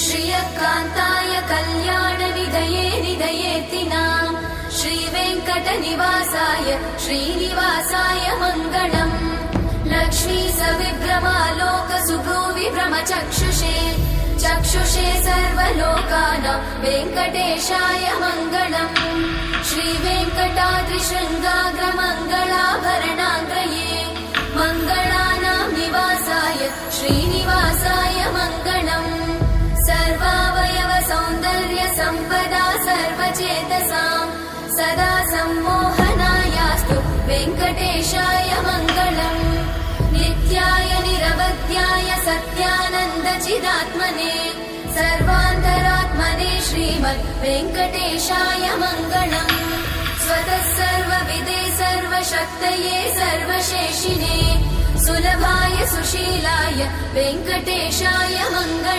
श्रियकान्ताय कल्याणनिधये निधयेतिनाम् श्रीवेङ्कटनिवासाय श्रीनिवासाय मङ्गलम्। लक्ष्मी सविभ्रमालोकसुभ्रूविभ्रमचक्षुषे चक्षुषे सर्वलोकानां वेङ्कटेशाय मङ्गलम्। श्रीवेङ्कटाद्रिशृङ्गाग्रमङ्गलाभरणाङ्गये मङ्गलानां निवासाय श्रीनिवासाय मङ्गलम्। सर्वावयव सौन्दर्य सम्पदा सर्वचेतसां सदा सम्मोहनायास्तु वेङ्कटेशाय मङ्गलम्। नित्याय निरवध्याय सत्यानन्दचिदात्मने सर्वान्तरात्मने श्रीमद् वेङ्कटेशाय मङ्गलम्। स्वतः सर्वविदे सर्वशक्तये सर्वशेषिने सुलभाय सुशीलाय वेङ्कटेशाय मङ्गलम्।